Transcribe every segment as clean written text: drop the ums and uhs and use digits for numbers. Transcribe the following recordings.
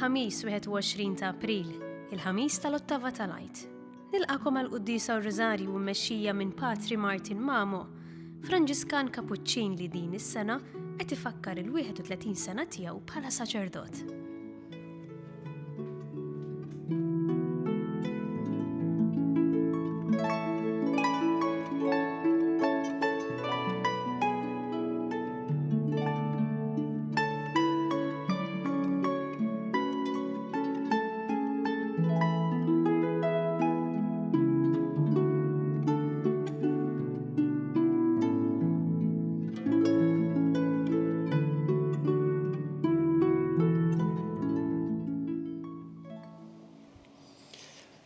il-ħamis 21 ta' April, il-ħamis tal-Ottava tal-Għid. Nilqakom għal-Quddisa r-Rożarju mmexxija minn Patri Martin Mamo, Franġiskan Kapuċċin li din is-sena qed ifakkar il-31 sena tiegħu bħala saċerdot.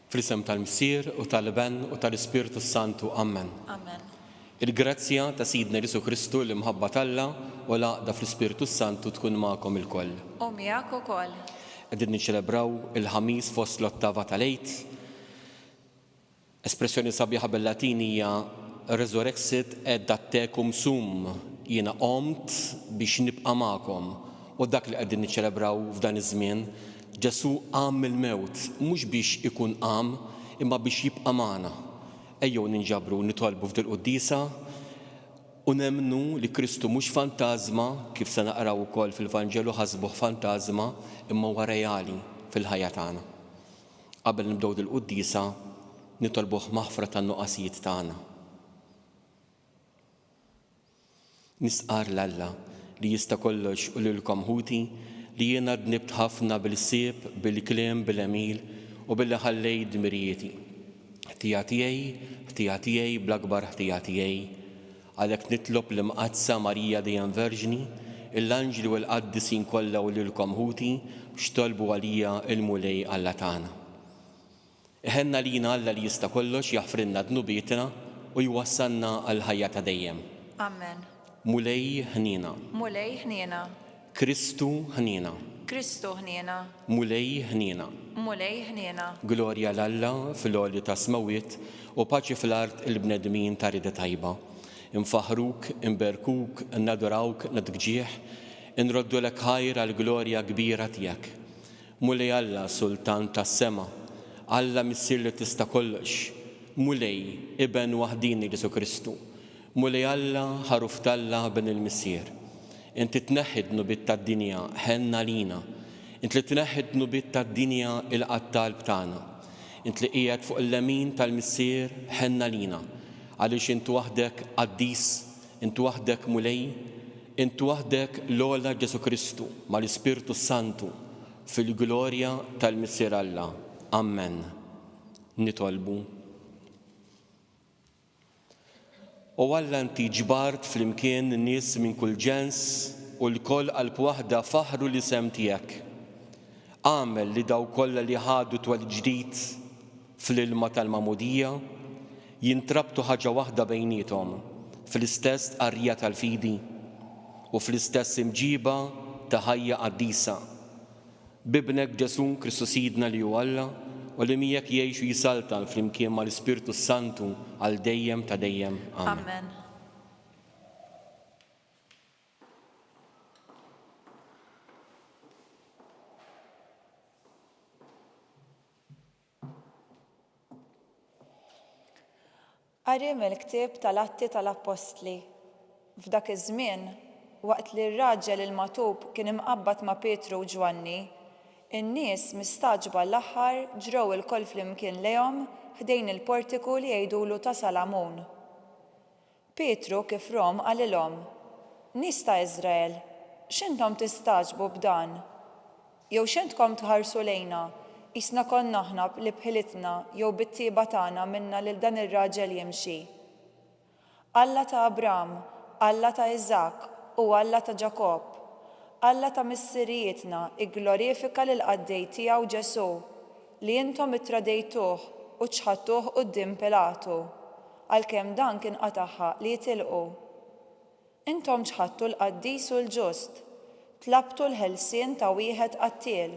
Fl-isem tal-Msier u tal-Ben u tal-Ispirtu Santu. Amen. Amen. Il-grazzja ta' Sidna Jesu Kristu l-imħabba Alla u l-għaqda fl-Ispirtu Santu tkun magħkom ilkoll. U miegħek ukoll. Qegħdin niċċelebraw il-ħamis fost l-Ottava tal-Għid. Espressjoni sabiħa bil-Latin hija resurrexit et dattekum sum. Jiena qomt biex nibqa' magħkom. U dak li qegħdin niċċelebraw f'dan iż-żmien, Ġesu qam mill-mewt, mhux biex ikun qam, imma biex jibqa' magħna. Ejjew ninġabru nitolbu f'dil qudiesa u nemmnu li Kristu mhux fantażma kif se naqraw ukoll fil-Vanġelu ħasbuh fantażma imma huwa reali fil-ħajja tagħna. Qabel nibdew dil qudiesa nitolbuh maħfra tan-nuqqasijiet tagħna. Nisqar l-Alla li jista' kollox u lilkom ħuti li jiena dnibt ħafna bil-sieb, bil-kliem, bil-emil u billi ħallej dmirijieti. Ħtija tiegħi bl-akbar ħtija tiegħi. Għalhekk nitlob l-imqazza Marija dejjem Verġni, l-anġli u l-qaddisin kollha u lilkom ħuti biex tolbu għalija il-mulej Alla tagħna. Iħenna lina Alla li jista' kollox jaħfrilna dnubietna u jwassalna għal ħajja ta' dejjem. Amen. Mulej ħnina. Mulej ħniena. Kristu ħnina. Kristu ħniena. Mulej ħnina. Mulej ħniena. Glorja l-Alla fil-għoli ta' smawiet u paċi fl-art il-bnedmin ta' rida tajba. Infaħruk, inberkuk, nadurawk, nadgġieħ, inroddu lek ħajr għal-glorja kbira tiegħek. Mulej Alla sultan tas sema, Alla missier li tista' kollox, mulej iben waħdini Ġesu Kristu. Mulej Alla ħaruf talla ben il-missier. Inti tneħħid nubiet tad-dinja ħenna lina. Inti li tneħħid nubiet tad-dinja il-qattal btagħna. Inti li qiegħed fuq il-lemin tal-missier ħenna lina. Għaliex intu waħdek qaddis, intu waħdek mulej, intu waħdek l-ogħla Ġesu Kristu mal-Ispirtu Santu fil-glorja tal-missier Alla. Amen. Nitolbu. U Alla inti ġbart flimkien nies minn kull ġens u l-koll qalb waħda faħru l-isem tiegħek. Għamel li daw kollha li ħadu twal ġdid fl-ilma tal-Magħmudija jintrabtu ħaġa waħda bejniethom fl-istess qarrija tal-fidi u fl-istess imġiba ta' ħajja qaddisa. Bibnek Ġesu Kristu Sidna li hu Alla u li miegħek jgħixu jisaltan flimkien mal-Ispirtu Santu għal dejjem ta' dejjem. Amen. Qari mill-ktieb tal-Atti tal-Apostli. F'dak iż-żmien, waqt li r-raġel il-magħtub kien imqabbad ma' Petru u Ġwanni, in-nies mistaġba l-aħħar ġrew il-koll flimkien lejhom ħdejn il-portiku li jgħidulu ta' Salamun. Petru kif rom qalilhom: Nies ta' Iżrael, x'intom tistaġbu b'dan? Jew x'intkom tħarsu lejna, isna konna aħna li bħilitna jew bit-tieba tagħna minna lil dan ir-raġel jimxi. Alla ta' Abraham, Alla ta' Iżak u Alla ta' Ġakob, Alla ta' missirietna igglorifika lil qaddej tiegħu Ġesu li intom ittradejtuh u ċħadtuh quddiem Pilatu għalkemm dan kien qataħħa li jitilqu. Intom ċħadtu l-qaddis u l-ġust, tlabtu l-ħelsien ta' wieħed qattil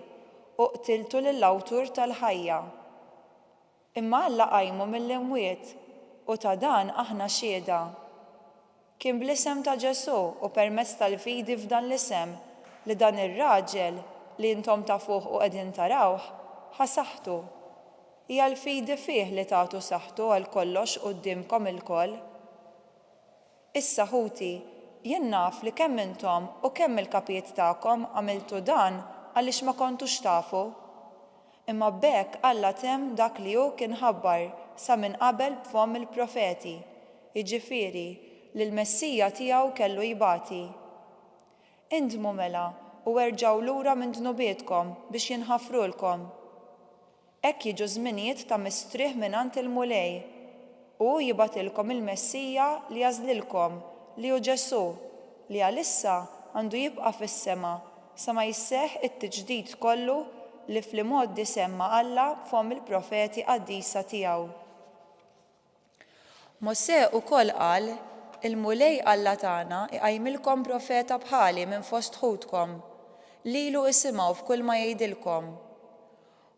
u qtiltu lill-awtur tal-ħajja. Imma Alla qajmu mill-imwiet u ta' dan aħna xhieda. Kien bl-isem ta' Ġesu u permezz tal-fidi f'dan l-isem li dan ir-raġel li intom tafuh u qegħdin tarawh, ħasaħtu. Hija l-fidi fih li tagħtu saħħtu għal kollox qudiemkom ilkoll. Issa ħuti, jien naf li kemm intom u kemm il-kapijiet tagħkom għamiltu dan għaliex ma kontux tafu. Imma b'hekk Alla temm dak li hu kien ħabbar sa minn qabel b'fom il-profeti, jiġifieri li l-Messija tiegħu kellu jibati. Indmu mela u erġgħu lura minn dnubietkom biex jinħafrulkom. Hekk jiġu żminijiet ta' mistrieħ mingħand il-mulej u jibatilkom il-Messija li għażlilkom li hu Ġesu li għalissa għandu jibqa' fis-sema sa ma jisseħħ it-tiġdid kollu li fl-imoddi semma Alla f'hom il-profeti qaddisa tiegħu. Mosè ukoll qal, il-mulej Alla tagħna iqajmilkom profeta bħali minn fost ħudkom, lilu isimgħu f'kull ma jgħidilkom.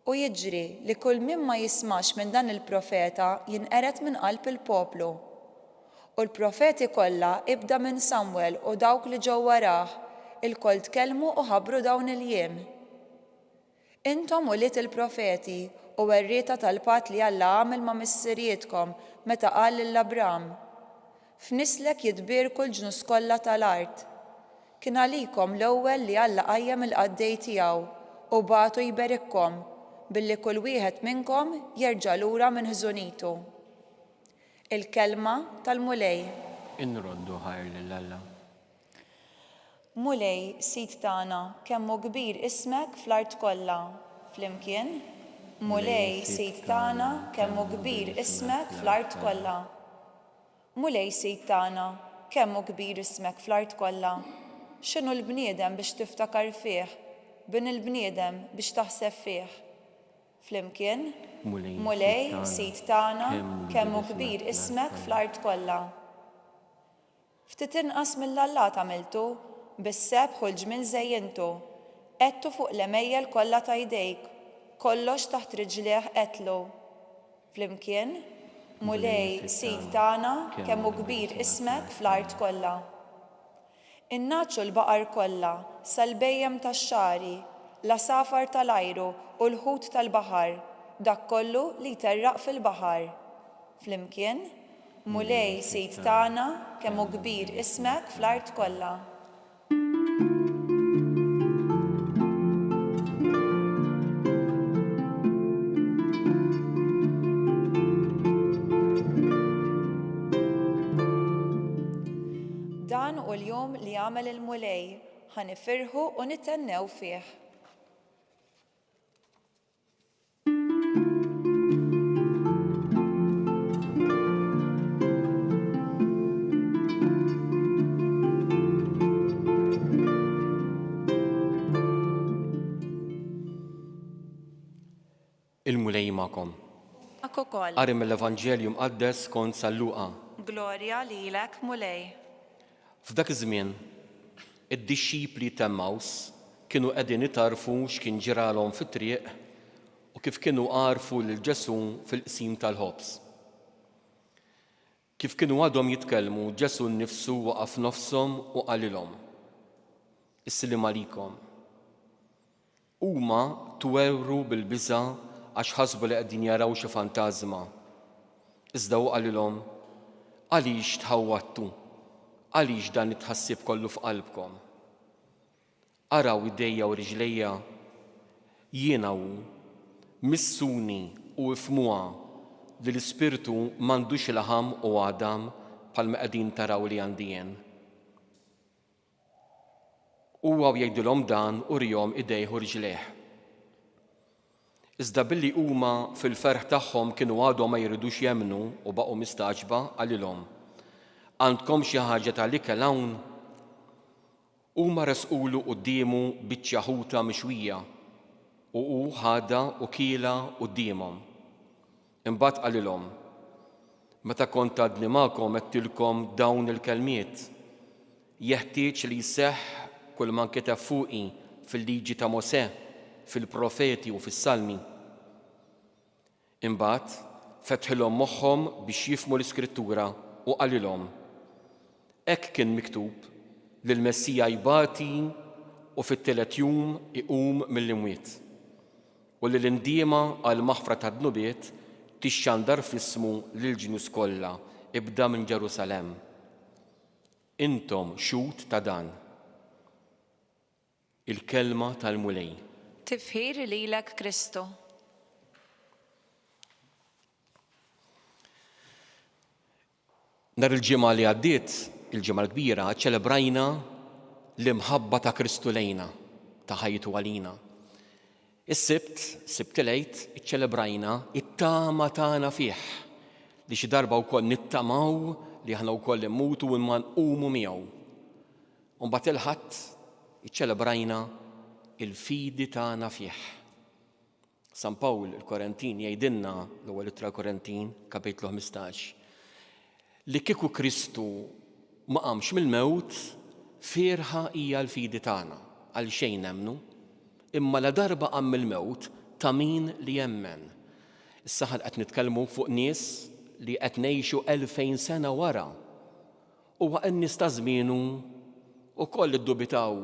U jiġri li kull min ma jismax minn dan il-profeta jinqered minn qalb il-poplu. U l-profeti kollha ibda minn Samwel u dawk li ġew warah, il-koll tkellmu u ħabbru dawn il-jiem. Intom uliet il-profeti u werrieta tal-patt li Alla għamel ma' missirietkom meta qal lill-Abram. F'nislek jitbierku l-ġnus kollha tal-art. Kien għalikom l-ewwel li Alla qajjem il-qaddej tiegħu u bagħtu jberikkom billi kull wieħed minnkom jerġa' lura minn ħżunitu. Il-kelma tal-mulej. Inroddu ħajr lil Alla. Mulej Sid tagħna kemm hu kbir ismek fl-art kollha. Flimkien, Mulej Sid tagħna kemm hu kbir ismek fl-art kollha. Mulej Sid tagħna kemm hu kbir ismek fl-art kollha. X'inhu l-bniedem biex tiftakar fih, bin il-bniedem biex taħseb fih. Flimkien, Mulej Sid tagħna kemm hu kbir ismek fl-art kollha. Ftit inqas mill-Alla għamiltu, bis-sebħ u l-ġmien żejjintu, qedtu fuq l-emejjel kollha ta' jdejk, kollox taħt riġlieh qetlu. Flimkien, Mulej Sid tagħna kemm hu kbir ismek fl-art kollha. Innaċċu l-baqar kollha, sal-bejjem tax-xari, l-asafar tal-ajru u l-ħut tal-baħar, dak kollu li jterraq fil-baħar. Flimkien, Mulej Sid tagħna kemm hu kbir ismek fl-art kollha. Dan u l-jum li għamel il-mulej, ħanifirħu u nitennew fih. Il-mulej magħkom. Ak ukoll. Qari mill-Evanġelju mqaddes skont San Luqa. Glorja lilek mulej. F'dak iż-żmien, id-dixxipli ta' Emmaus kienu qegħdin itarfu x'kien ġralhom fit-triq u kif kienu għarfu lil Ġesu fil-qsim tal-ħobs. Kif kienu għadhom jitkellmu, Ġesu nnifsu waqaf nofshom u qalilhom: Issiliem għalikom. Huma twewru bil-biża' għax ħasbu li qegħdin jaraw xi fantażma. Iżda hu qalilhom: għaliex tħawwadtu? Għaliex dan it-tħassib kollu f'qalbkom? Araw idejja u riġlejja, jiena hu, missuni u ifhmuha li l-Ispirtu m'għandux laħam u għadam bħalma qegħdin taraw li għandi jien. Huwa jgħidilhom dan u rihom idejh u riġlejh. Iżda billi huma fil-ferħ tagħhom kienu għadhom ma jridux jemmnu u baqgħu mistaġba għalilhom: għandkom xi ħaġa tal-ikel hawn? Huma resqulu qudiemu biċċa ħuta mixwija u hu ħada u kiela qudiemhom. Imbagħad qalilhom: meta kont għadni magħkom għedtilkom dawn il-kelmiet, jeħtieġ li jseħħ kull ma nkiteb fuqi fil-liġi ta' Mosè, fil-profeti u fis-salmi. Imbagħad fetħilhom moħħhom biex jifhmu l-Iskrittura u qalilhom: hekk kien miktub li l-Messija jbati u fit-tielet jum iqum mill-imwiet. U li l-indiema għal maħfra ta' dnubiet tixxandar f'ismu lill-ġnus kollha ibda minn Ġerusalemm. Intom xhud ta' dan. Il-kelma tal-mulej. Tifħir lilek Kristu. Nar il-ġimgħa li għaddiet, il-ġimgħa l-kbira, ċelebrajna l-imħabba ta' Kristu lejna, ta' ħajtu għalina. Is-sibt il-għid, iċċelebrajna it-tama tagħna fih, li xi darba wkoll nittamaw li aħna wkoll immutu u imma nqumu miegħu. U mbagħad il-ħadd iċċelebrajna il-fidi tagħna fih. San Pawl il-Korintin jgħidilna l-ewwel ittra l-Korintin, kapitlu 15, li kieku Kristu ma qamx mill-mewt, firħa hija l-fidi tagħna għal xejn nemmnu, imma la darba qam mill-mewt ta' min li jemmen. Issa qed nitkellmu fuq nies li qed ngħixu 2000 sena wara. U n-nies ta' żmienu wkoll iddubitaw.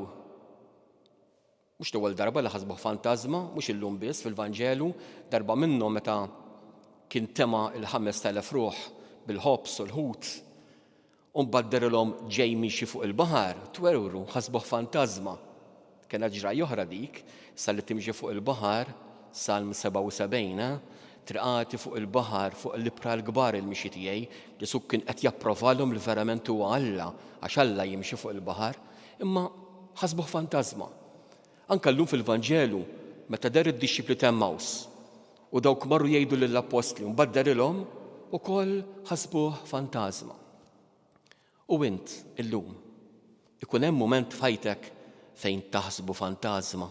Mhux l-ewwel darba li ħasbuh fantażma, mhux illum biss fil-Vanġelu, darba minnhom meta kien tema il-5,000 ruħ bil-ħobs u l-ħut, u mbagħad ġej mixi fuq il-baħar, twerru, ħasbuh fantażma. Kien ġra joħra dik, sa li timxi fuq il-baħar, Salm 77, triqati fuq il-baħar, fuq l-ibra l-kbar il-mixi tiegħi, Ġesu kien qed japprovalhom li verament huwa Alla, għax Alla jimxi fuq il-baħar, imma ħasbuh fantażma. Anke llum fil-Vanġelu, meta dar id-dixxipli ta' Emmaus, u dawk marru jgħidu lill-apostli, u mbagħad darilhom ukoll ħasbuh fantażma. U int illum ikun hemm mument f'ħajtek fejn taħsbu fantażma,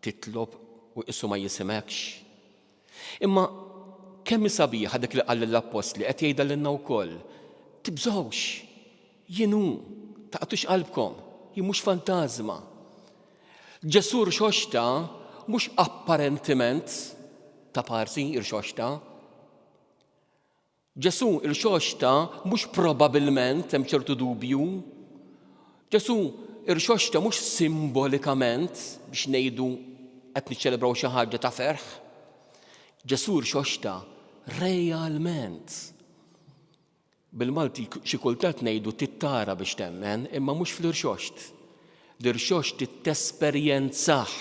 titlob u qisu ma jisimekx. Imma kemm sabiħa dik li qal l-apostli qed jgħidha lilna wkoll, tibżgħux, jien hu, taqtux qalbkom, jien mhux fantażma. Ġesur xoxta mhux apparentiment ta' parsi irxoxta. Ġesu irxoxta mhux probabbilment hemm ċertu dubju. Ġesu irxoxta mhux simbolikament biex ngħidu qed niċċelebraw xi ħaġa ta' ferħ. Ġesu irxoxta realment. Bil-Malti xi kultant ngħidu tittara biex temmen, imma mhux fl-irxoxt. L-irxoxt titesperjenzah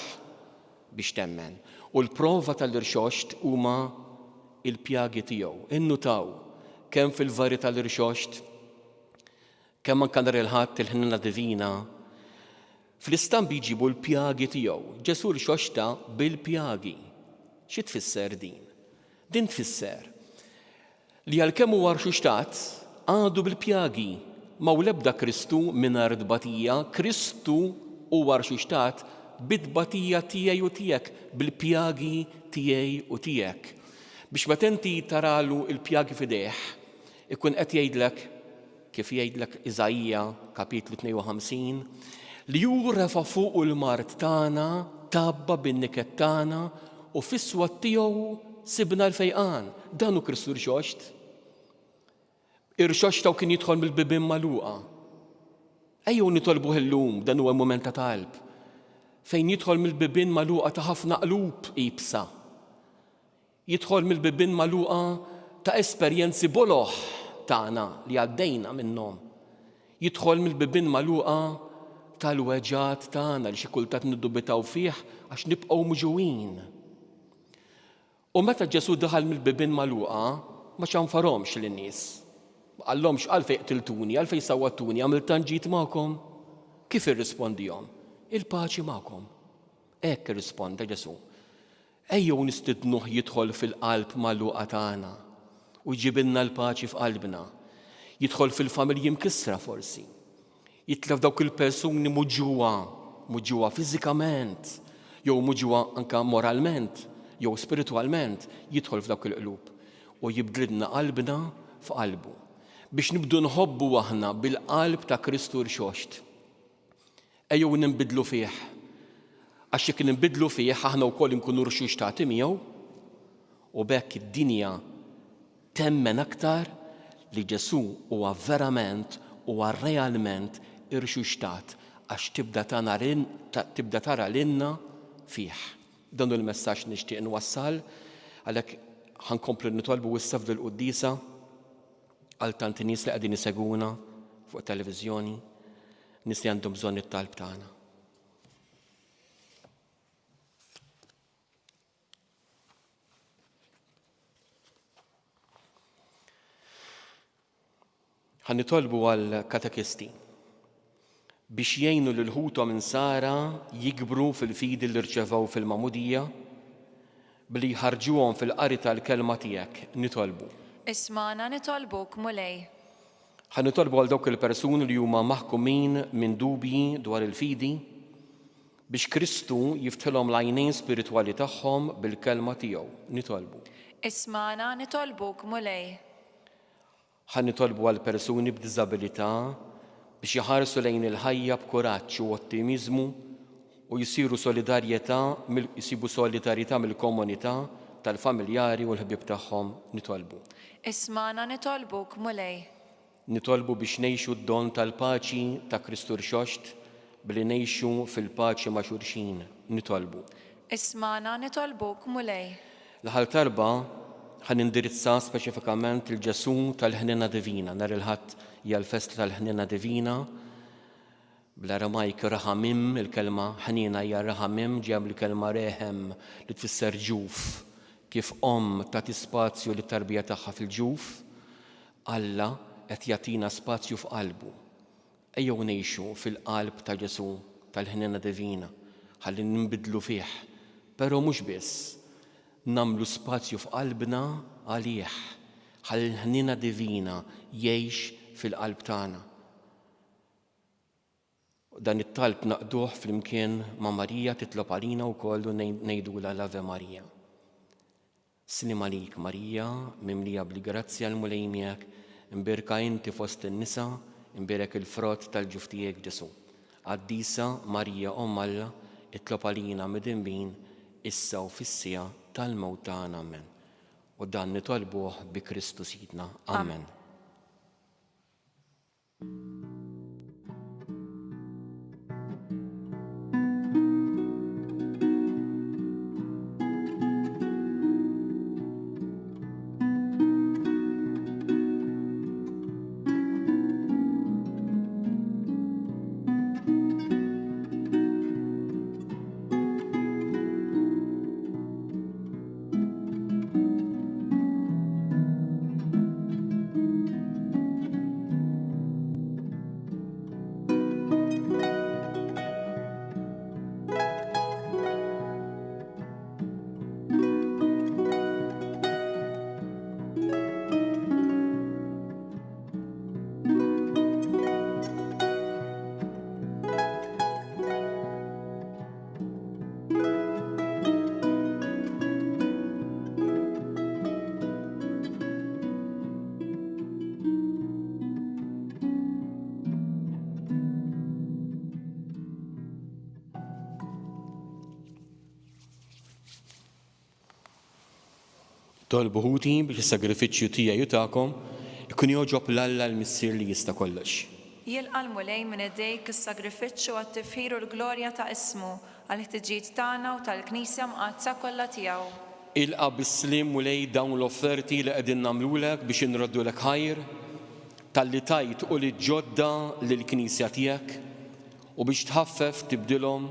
biex temmen. U l-prova tal-irxoxt huma il-pjagi tiegħu. Innutaw kemm fil-varji tal-irxoxt, kemm anke nhar il-ħadd il-ħnina divina, fl-istamp jiġibu l-pjagi tiegħu. Ġesu rxoxta bil-pjagi. Xi tfisser din? Din tfisser li għalkemm huwa rxuxtat għadu bil-pjagi. Ma l-ebda Kristu mingħajr tbatija, Kristu huwa rxuxtat bit-tbatija tiegħi u tiegħek, bil-pjagi tiegħi u tiegħek. Biex meta inti taralu il-pjagi fidejh, ikun qed jgħidlek kif jgħidlek Iżajja kapitlu 52, li jurefa fuq il-mart tagħna tabba bin-niket tagħna u fis-swat tiegħu sibna l-fejqan. Dan hu Kristu rxoxt. Irxoxta u kien jidħol mill-bibien magħluqa. Ejjew nitolbuh illum, dan huwa mument ta' talb, fejn jidħol mill-bibien magħluqa ta' ħafna qlub qibsa. Jidħol mill-bibien magħluqa ta' esperjenzi boloħ tagħna li għaddejna minnhom. Jidħol mill-bibien magħluqa tal-weġġat tagħna li xi kultant niddubitaw fih għax nibqgħu muġuwin. U meta Ġesu daħal mill-bibien magħluqa ma ċanfarhomx lin-nies. Għallhomx għalfejn qtiltuni, għalfejn sawwattuni, għamilt ġid magħkom. Kif irrispondihom? Il-paċi magħkom. Hekk irrisponda Ġesu. Ejjew nistidnuh jidħol fil-qalb magħluqa tagħna u jġibilna l-paċi f'qalbna. Jidħol fil-familji mkissra forsi. Jitlef dawk il-persuni muġġuwa fiżikament, jew muġġuwa anke moralment, jew spiritwalment, jidħol f'dawk il-qlub u jibdilna qalbna f'qalbu. Biex nibdu nħobbu aħna bil-qalb ta' Kristu rxoxt. Ejjew nimbidlu fih. Għax jekk nimbidlu fih aħna wkoll inkunu rxuxtati miegħu u bekk id-dinja temmen aktar li Ġesu huwa verament huwa realment irxuxtat għax tibda tara l-inna fih. Dan il-messaġġ nixtieq nwassal, għalhekk ħankomplu nitolbu issa f'dil qudiesa għal tanti nies li qegħdin iseguna fuq televiżjoni, nies li għandhom bżonn it-talb tagħna. Ħannitolbu għal katekisti biex jgħinu l-ħuta minn Sara jikbru fil-fidi li rċevaw fil-mamudija billi jħarġuhom fil-qari tal-kelma tiegħek. Nitolbu. Ismana nitolbuk mulej. Ħannitolbu għal dawk il-persuni li huma maħkumin minn dubji dwar il-fidi biex Kristu jiftħilhom l-għajnejn spiritwali tagħhom bil-kelma tiegħu. Nitolbu. Ismana nitolbuk mulej. Ħannitolbu għal persuni b'diżabilità biex jħarsu lejn il-ħajja b'kuraġġ u ottimiżmu u jisibu solidarjetà mill-komunità tal-familjari u l-ħbieb tagħhom. Nitolbu. Ismana nitolbuk mulej. Nitolbu biex ngħixu d-don tal-paċi ta' Kristu rxoxt billi ngħixu fil-paċi ma' xulxin. Nitolbu. Ismana nitolbuk mulej. L-aħħar talba ħan indirizza speċifikament il-ġesu tal-ħnina divina. Nhar il-Ħadd hija l-festa tal-ħnina divina. Bl-Aramajk raħamim, il-kelma ħnina hija raħamim, ġem l-kelma reħem li tfisser ġuf. Kif tagħti spazju lit tarbija tagħha fil-ġuf, Alla qed jagħtina spazju f'qalbu. Ejjew ngħixu fil-qalb ta' Ġesu tal-ħnina divina, ħalli nbidlu fih, però mhux biss. Namlu spazju f'qalbna għalih, ħalli l-ħnina divina jgħix fil-qalb tagħna. Dan it-talb naqduh flimkien ma' Marija titlob għalina wkoll ngħidula l-Ave Marija. Slim għalik Marija, mimlija bil-grazzja l-mulej miegħek, imbirka inti fost in-nisa, imbirek il-frott tal-ġuf tiegħek Ġesu. Qaddisa Marija Alla, itlob għalina midinbin issa u fis-sija tal-mewt tagħna. Amen. U dan nitolbuh bi Kristu Sidna. Amen. Tolbu ħuti biex is-sagrifiċċju tiegħi u tagħkom ikun jogħġob l-Alla l-Missier li jista' kollox. Jilqa' l-mulej minn idejk is-sagrifiċċju għat-tifħir u l-glorja ta' ismu għall-ħtiġijiet tagħna u tal-Knisja mqazza kollha tiegħu. Ilqa' bis-slim mulej dawn l-offerti li qegħdin nagħmlulek biex inroddulek ħajr, talli tajt u li ġodda lill-Knisja tiegħek u biex tħaffef tibdilhom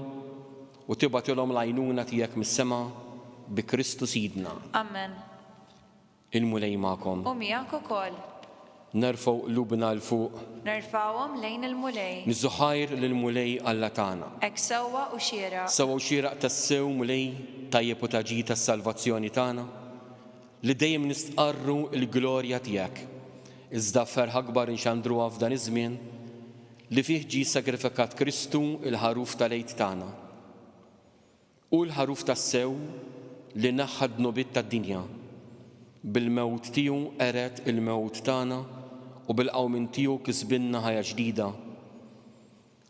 u tibgħatilhom l-għajnuna tiegħek mis-sema bi Kristu Sidna. Amen. Il-mulej magħkom. U miegħek ukoll. Nerfgħu qlubna l fuq. Nerfgħuhom lejn il-mulej. Niżżu ħajr lill-mulej Alla tagħna. Hekk sewwa u xieraq. Sewwa u xieraq tas-sew mulej tajjeb u taġi tas-salvazzjoni tagħna li dejjem nistqarru l-glorja tiegħek. Iżda ferħ akbar inxandruha f'dan iż-żmien li fih ġie sagrifikat Kristu il-ħaruf tal-għid tagħna. U l-ħaruf tas-sew li naħħad nobiet tad-dinja. Bil-mewt tiegħu qeret il-mewt tagħna u bil-qawmin tiegħu kisbinna ħajja ġdida.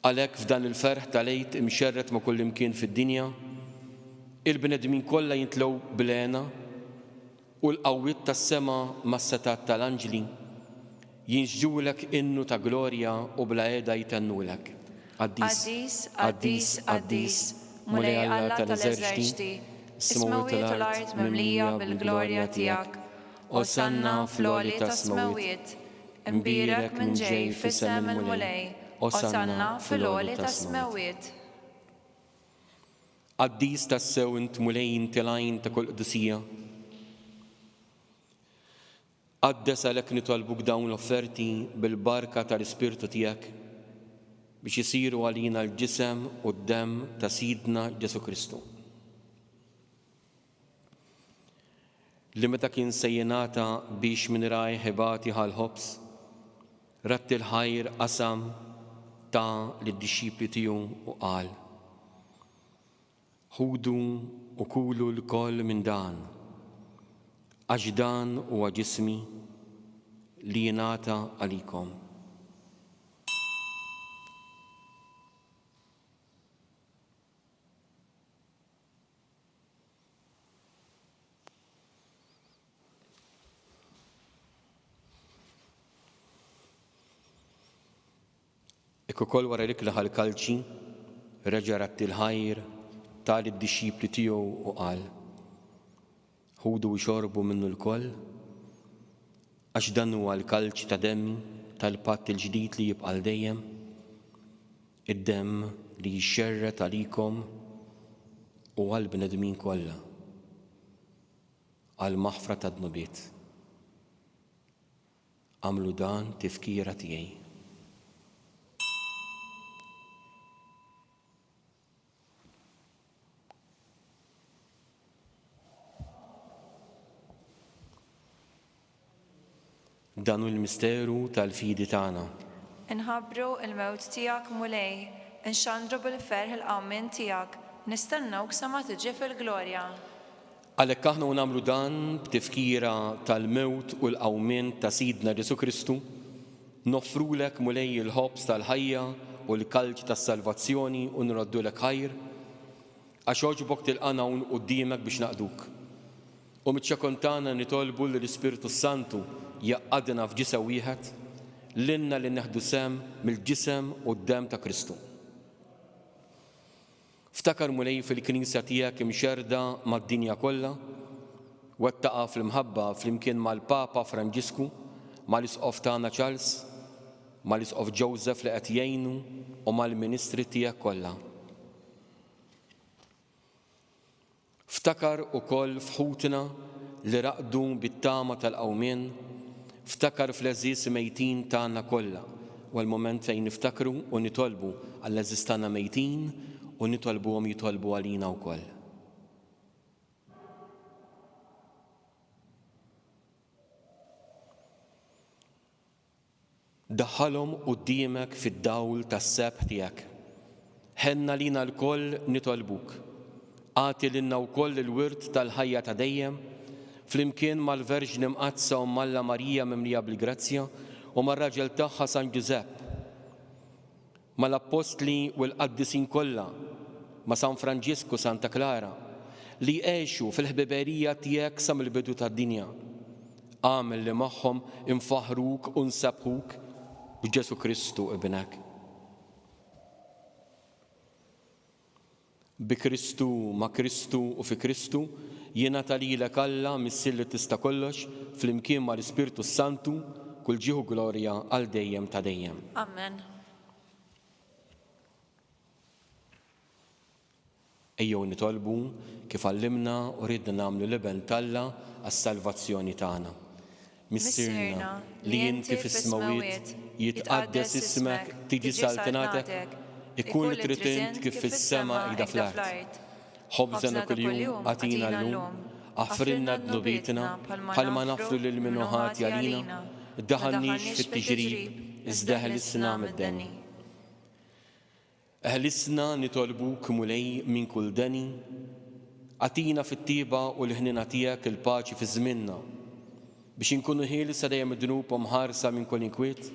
Għalhekk f'dan il-ferħ tal-għid imxerret ma' kull imkien fid-dinja, il-bnedmin kollha jintlew bil-għena u l-qawwiet tas-sema mas-setat tal-anġli jinxġulek innu ta' glorja u bla qiegħda jtennulek. Qaddis, qaddis, qaddis, mulej Alla tal-eżerċiti, is-smawiet u l-art mimlija bil-glorja tiegħek. Osanna fl-għoli ta' smawiet, imbirek minn ġej f'isem il-mulej, osanna fl-għoli ta' smawiet. Qaddis tassew int mulejn tilajn ta' kull qdisija. Qaddes għalhekk nitolbuk dawn l-offerti bil-barka tal-Ispirtu tiegħek biex isiru għalina l-ġisem u d-dem ta' Sidna Ġesu Kristu. Li meta kien sejjenata biex minn rajħ ibati ħal-ħobs, ratti l-ħajr qasam ta' lid-dixxipli tiegħu u qal: ħudu u kulu l-koll minn dan, għax dan huwa ġismi li jingħata għalikom. Ekku kol wara dik li ħal-kalċi, reġa' ratti l-ħajr tal id-dixxipli tiegħu u qal: ħudu u xorbu minnu l-koll, għax dan huwa l-kalċ ta' demmi tal-patt il-ġdid li jibqa' dejjem, id-demm li jixxerret għalikom u għall-bnedmin kollha għall-maħfra ta' dnubiet. Għamlu dan tifkira tiegħi. Dan hu l-misteru tal-fidi tagħna. Inħabbru il-mewt tiegħek mulej, inxandru bil-ferħ il-qawmien tiegħek, nistennewk sa ma tiġi fil-glorja. Għalhekk aħna nagħmlu dan b'tifkira tal-mewt u l-qawmien ta' Sidna Ġesu Kristu, noffrulek mulej il-ħobs tal-ħajja u l-kalċ tas-salvazzjoni u nroddulek ħajr, għax oġbok tilqana hawn quddiemek biex naqduk. U mitċakontana nitolbu l-Ispirtu Santu jaqqadna f'ġisem wieħed, lilna li neħdu sem mill-ġisem u d-dem ta' Kristu. Ftakar mulej fil-Knisja tiegħek imxerda mad-dinja kollha, wettaqa fl-imħabba flimkien mal-Papa Franġisku, mal-Isqof tagħna Charles, mal-Isqof Joseph li qed jgħinu u mal-Ministri tiegħek kollha. Ftakar ukoll f'ħutna li raqdu bit-tama tal-qawmien, ftakar fl-eżis mejtin tagħna kollha, u l-moment fejn niftakru u nitolbu għall-eżis tagħna mejtin u nitolbuhom jitolbu għalina wkoll. Daħħalhom quddiemek fid-dawl tas-sebħ tiegħek. Ħenna lina l-koll nitolbuk. Għati lilna wkoll il-wirt tal-ħajja ta' dejjem, flimkien mal-Verġni Mqazza u Malla Marija mimlija bil-grazzja u mar-raġel tagħha San Giuseppe, mal-Apostli u l-Qaddisin kollha, ma' San Franġisku, Santa Klara, li għexu fil-ħbiberija tiegħek sa mill-bidu tad-dinja. Għamel li magħhom infaħruk u nsabħuk b'Ġesu Kristu ibnek. Bi Kristu, ma' Kristu u fi Kristu jingħata lilek Alla mis-Sil li tista' kollox flimkien mal-Ispirtu Santu kull ġieħu glorja għal dejjem ta' dejjem. Amen. Ejjew nitolbu kif għallimna u ridna nagħmlu l-iben talla għas-salvazzjoni tagħna. Missirna li inti fis-smawiet jitqaddes ismek, tiġi saltinatek, ikun li trid int kif fis-sema qiegħda fl-art. ħobżana kuljum għatina llum, għafrinna d-nubitina bħalma nafru lil minnu ħati għalina, iddaħalniex fit-tiġrib, iżda ħlisna mid-deni. Ħlisna nitolbuk mulej minn kull deni, għatina fit-tiba u l-ħnina tiegħek il-paċi fi żminna, biex inkunu ħielsa dejjem id-dnub u mħarsa minn kull inkwiet,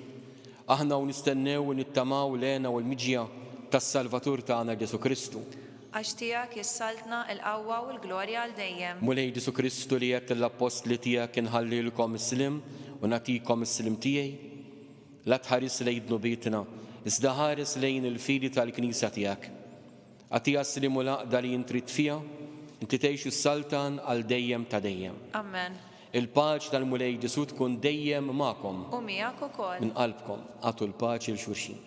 aħna u nistennew u nittamaw lena u l-miġja tas-Salvatur tagħna Ġesu Kristu. Għax tiegħek jissaltna l-qawwa u l-glorja għal dejjem. Mulej Ġesu Kristu li qed l-apostli tiegħek inħallilkom is-slim u nagħtikom is-slim tiegħi, la tħares lejn dnubietna iżda ħares lejn il-fili tal-Knisja tiegħek. Għatija s-slim u laqda li jintrid fija, inti tgħixu s-saltan għal dejjem ta' dejjem. Amen. Il-paċ tal-Mulej Ġesu tkun dejjem magħkom. U miegħek ukoll. Min qalbkom għatu l-paċi l xulxin.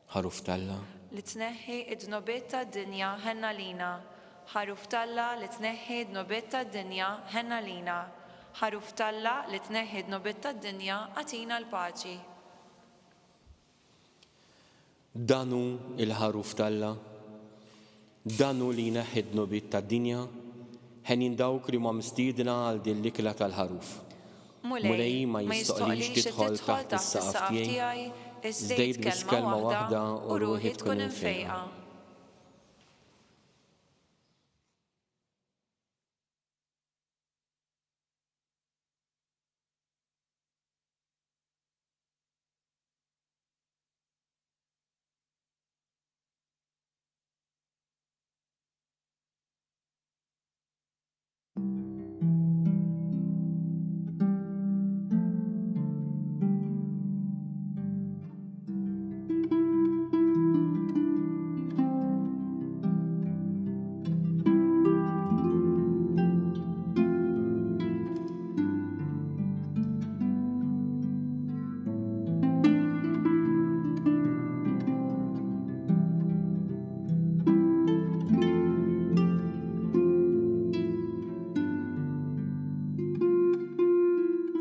ħaruf talla. Li tneħħi id-dnobiet tad-dinja ħenna lina. ħaruf talla li tneħħi id-dnobiet tad-dinja ħenna lina. ħaruf talla li tneħħi id-dnobiet tad-dinja għatina l-paċi. Danu il-ħaruf talla, danu li jneħħi d-dnobiet tad-dinja, ħenin dawk li ma mistiedna għal din l-ikla tal-ħaruf. Mulej ma jistoqlix tidħol taħt is-saqaf tiegħi, żdejt biss kelma waħda u ruħi tkun infejqa.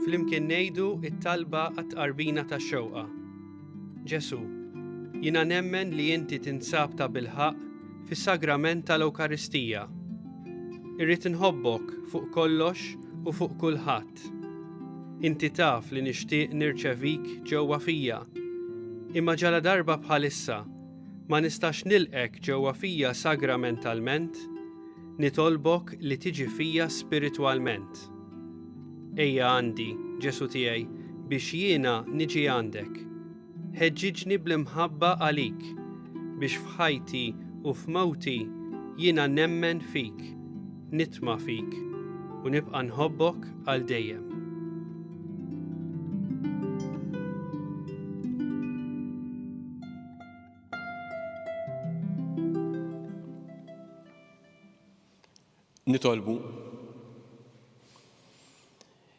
Flimkien ngħidu it-talba għat-tqarbina tax-xewqa. Ġesu, jiena nemmen li inti tinsab ta' bilħaq fis-sagrament tal-Ewkaristija. Irrid inħobbok fuq kollox u fuq kulħadd. Inti taf li nixtieq nirċevik ġewwa fija. Imma ġala darba bħalissa ma nistax nilqek ġewwa fija sagramentalment, nitolbok li tiġi fija spiritwalment. Ejja għandi, Ġesu tiegħi, biex jiena niġi għandek. Ħeġġiġni bl-imħabba għalik, biex f'ħajti u f'mewti jiena nemmen fik, nitma' fik u nibqa' nħobbok għal dejjem. Nitolbu.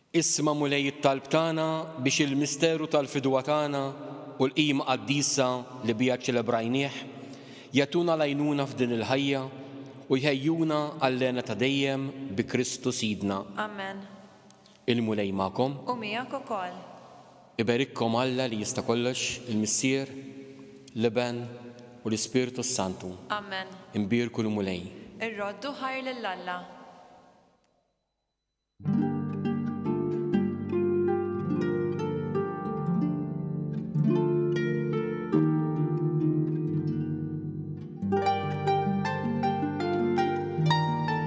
Isma' Mulej it-talb tagħna biex il-misteru tal-fidwa tagħna u l-qima qaddisa li biha ċċelebrajnieh jagħtuna l-għajnuna f'din il-ħajja u jħejjuna għall-lena ta' dejjem bi Kristu Sidna. Amen. Il-Mulej magħkom. U miegħek ukoll. Iberikkom Alla li jista' kollox, il-Missier, l-Iben u l-Ispiritu Santu. Amen. Imbierku l-Mulej. Irroddu ħajr lill-Alla.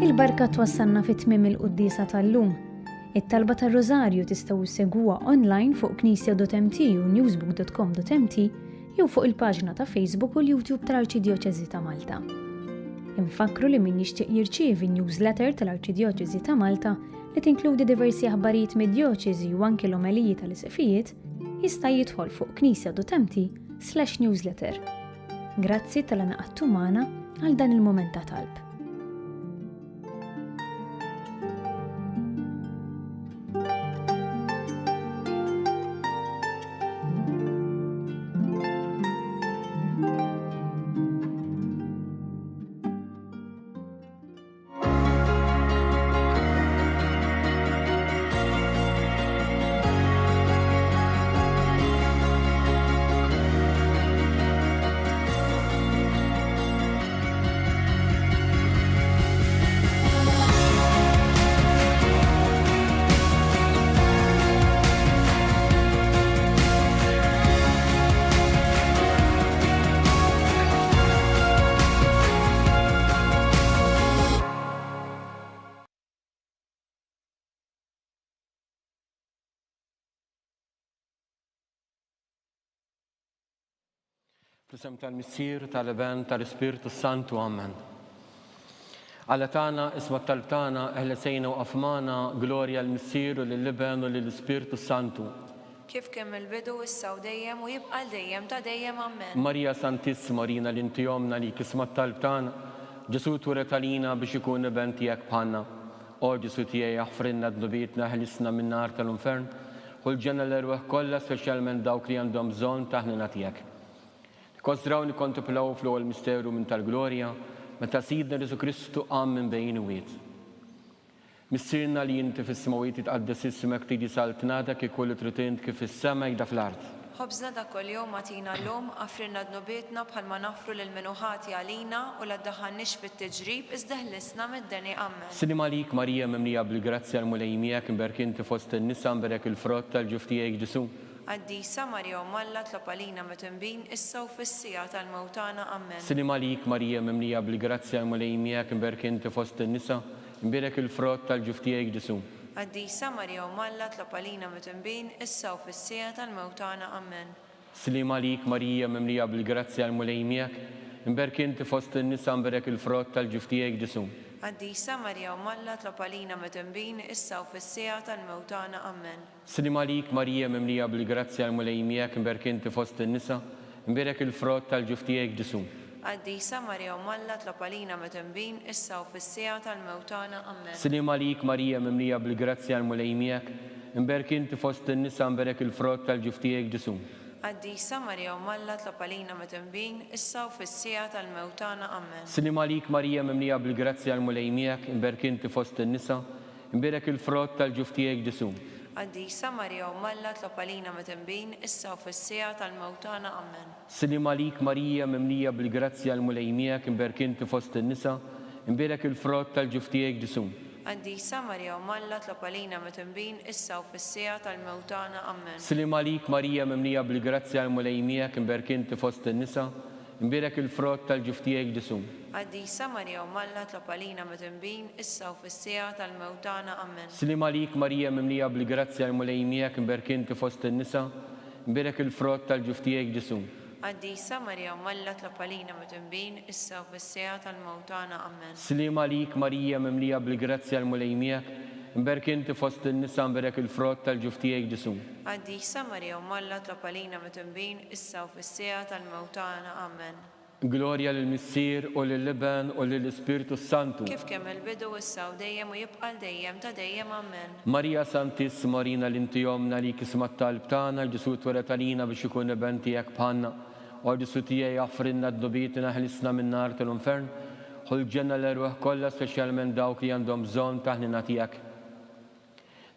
Il-barka twassalna fit-tmiem il-qudiesa tal-lum. It-talba tar-Rożarju tistgħu ssegwuha online fuq knisja.mt u newsbook.com.mt jew fuq il-paġna ta' Facebook u l-YouTube tal-Arċidjoċeżi ta' Malta. Infakru li min jixtieq jirċievi newsletter tal-Arċidjoċeżi ta' Malta li tinkludi diversi aħbarijiet mid-djoċeżi u anke l-omeliji tal-isqifijiet jista' jidħol fuq knisja.mt/newsletter. Grazzi tal-għanaqattu magħna għal dan il-mument ta' talb. Fl-isem tal-Missier, tal-Iben, tal-Ispiritu Santu, Amen. Alla tagħna isma' t-talb tagħna eħla sejna u qafmana glorja l-Missier u lill-Liben u lill-Ispirtu Santu. Kif kemm il-bidu issa u dejjem u jibqa' dejjem ta' dejjem amen. Marija Santissima rina l-intijomna li kisma t-talb tagħna, Ġesu turet għalina biex ikun iben tiegħek bħalna. O Ġesu tiegħi aħfrinna d-nubietna ħlisna min-nar tal-infern, u l-ġenna l-erweħ kollha speċjalment dawk li għandhom bżonn taħnina tiegħek. Nikkonsidraw nikkontemplaw fl-ewwel misteru minn tal-glorja, meta Sidna Ġesu Kristu qam minn bejn iwiet. Missirna li inti fis-smawiet tqaddes ismek tiġi saltnatek ikun trid int kif is-sema jda fl-art. Ħobżna dak kuljum agħtina llum affrinna d-nubietna bħalma nafru lil minuħati għalina u la ddaħħalniex fit-tiġrib iżda ħlisna mid-deni amen. Sinim għalik Marija mimlija bil-grazzja l-mulejmijak imberk inti fost in-nisa mberek il-frott tal-ġuf tiegħek Ġesu. Qaddisa Marja Umm Alla tlob għalina mit-tinbin issa u fis-sija tal-mewtana amen. Sinim għalik Marija mimlija bil-grazzja l-mulejmijak imberk inti fost in-nisa mberek il-frott tal-ġuf tiegħek Ġesu. Qaddisa Marja Umm Alla tlob għalina mit-tinbin issa u fis-sija tal-mewtana amen. Sinim għalik Marija mimlija bil-grazzja l-mulejmijak imberk inti fost in-nisa mberek il-frott tal-ġuf tiegħek Ġesu. Qaddisa Marja Umm Alla tlob għalina mit-tinbin issa u fis-sija tal-mewtana amen. Sinim għalik Marija mimlija bil-grazzja l-mulejmijak imberk inti fost in-nisa mberek il-frott tal-ġuf tiegħek Ġesu. Qaddisa Marja Umm Alla tlob għalina mit-tinbin issa u fis-sija tal-mewtana amen. Sinim għalik Marija mimlija bil-grazzja l-mulejmijak imberk inti fost in-nisa mberek il-frott tal-ġuf tiegħek Ġesu. Qaddisa Marja Umm Alla tlob għalina mit-tinbin issa u fis-sija tal-mewtana amen. Sinim għalik Marija mimlija bil-grazzja l-mulejmijak imberk inti fost in-nisa mberek il-frott tal-ġuf tiegħek Ġesu. Qaddisa Marja Umm Alla tlob għalina mit-tinbin issa u fis-sija tal-mewtana amen. Sinim għalik Marija mimlija bil-grazzja l-mulejmijak imberk inti fost in-nisa mberek il-frott tal-ġuf tiegħek Ġesu. Qaddisa Marja Umm Alla tlob għalina mit-tinbin issa u fis-sija tal-mewtana amen. Sinim għalik Marija mimlija bil-grazzja l-mulejmijak imberk inti fost in-nisa mberek il-frott tal-ġuf tiegħek Ġesu. Qaddisa Marja Umm Alla tlob għalina mit-tinbin issa u fis-sija tal-mewtana amen. Sinim għalik Marija mimlija bil-grazzja l-mulejmijak imberk inti fost in-nisa mberek il-frott tal-ġuf tiegħek Ġesu. Qaddisa Marja Umm Alla tlob għalina mit-tinbin issa u fis-sija tal-mewtana amen. Sinim għalik Marija mimlija bil-grazzja l-mulejmijak imberk inti fost in-nisa mberek il-frott tal-ġuf tiegħek Ġesu. Qaddisa Marja Umm Alla tlob għalina mit-tinbin issa u fis-sija tal-mewtana amen. Glorja lill-Missier u lill-Liben u lill-Ispirtu Santu. Kif kemm il-bidu issa u dejjem u jibqa' dejjem ta' dejjem amen. Marija Santissima rina l-intijomna li kisma t-talb tagħna l-Ġesu tweret għalina biex ikun iben tiegħek bħalna. U Ġesu tiegħi jaffrinna d-nubietna ħlisna min-nar tal-infern, u l-ġenna l-erweħ kollha speċjalment dawk li għandhom bżonn taħnina tiegħek.